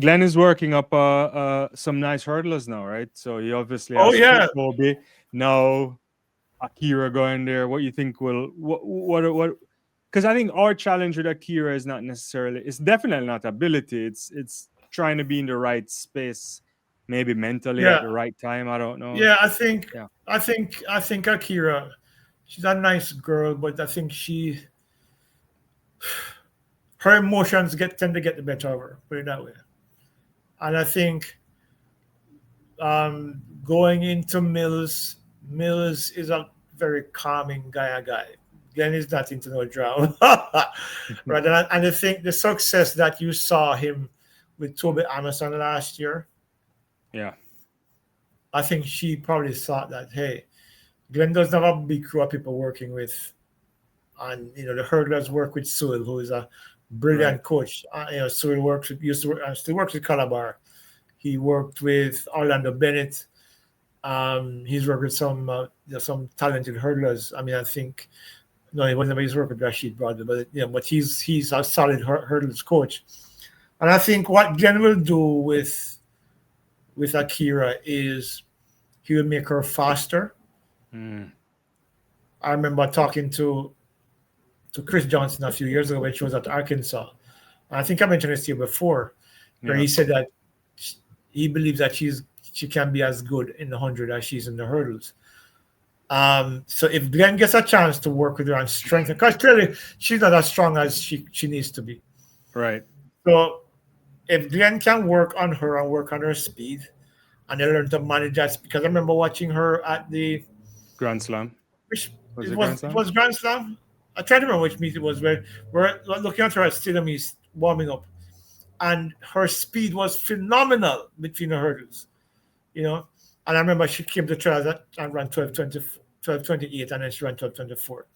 Glenn is working up some nice hurdlers now, right? So he obviously Oh has yeah, Tobi. Now Ackera going there. What you think will what? Because I think our challenge with Ackera is not necessarily. It's definitely not ability. It's trying to be in the right space, maybe mentally at yeah, the right time. I don't know. yeah. I think, Yeah. I think Ackera, she's a nice girl, but I think her emotions tend to get the better of her. Put it that way. And I think going into Mills is a very calming guy. Glenn is not into no drama, right? And I think the success that you saw him with Tobi Amusan last year, Yeah. I think she probably thought that, hey, Glenn doesn't have a big crew of people working with, and the hurdlers work with Sewell, who is a Right. brilliant coach. Sewell used to work and still works with Calabar. He worked with Orlando Bennett. He's worked with some talented hurdlers. I mean, I think no, he wasn't. He's worked with Rashid Brother, but he's a solid hurdles coach. And I think what Glenn will do with Ackera is he will make her faster. Mm. I remember talking to Chris Johnson a few years ago when she was at Arkansas. And I think I mentioned this to you before, where Yeah. he said that he believes that she can be as good in the 100 as she's in the hurdles. So if Glenn gets a chance to work with her and strengthen, because clearly she's not as strong as she needs to be. Right. So if Glenn can work on her and work on her speed, and then learn to manage that, because I remember watching her at the Grand Slam. which Was it Grand it Slam? was Grand Slam. I tried to remember which meet it was where we're looking at her at Stadium East warming up, and her speed was phenomenal between the hurdles, you know. And I remember she came to trials and ran 12:28, and then she ran 12:24.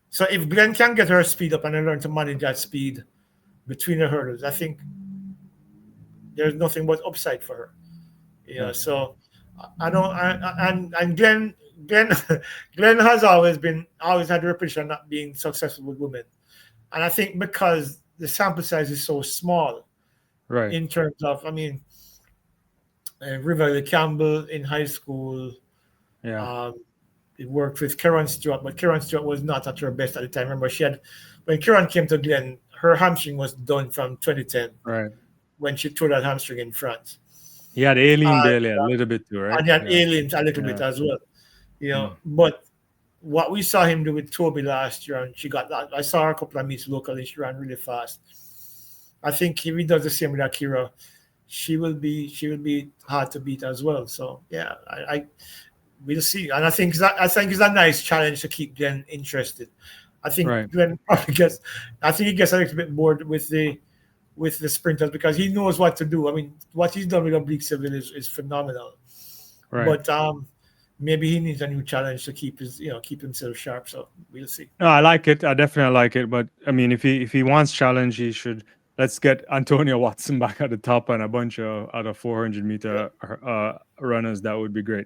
So if Glenn can get her speed up and then learn to manage that speed between the hurdles, I think there's nothing but upside for her. Yeah. So I don't, and Glenn, Glenn has always had the reputation of not being successful with women, and I think because the sample size is so small Right. in terms of, I mean, River Campbell in high school, Yeah. um, it worked with Karen Stewart, but Karen Stewart was not at her best at the time. Remember, when Karen came to Glenn, her hamstring was done from 2010 Right. when she tore that hamstring in France. He had Aileen And, Bailey a little bit too, right? and then Yeah. aliens a little Yeah. bit as well. Mm. But what we saw him do with Tobi last year, and she got that. I saw her a couple of meets locally. She ran really fast. I think if he does the same with Ackera, she will be hard to beat as well. So yeah, I we'll see. And I think it's a nice challenge to keep Glenn interested. I think Right. Glenn probably gets. I think he gets a little bit bored with the sprinters because he knows what to do. I mean, what he's done with Oblique Civil is phenomenal. Right. But maybe he needs a new challenge to keep himself sharp. So we'll see. No, I like it. I definitely like it. But I mean, if he wants challenge, he should. Let's get Antonio Watson back at the top and a bunch of other 400-meter runners. That would be great.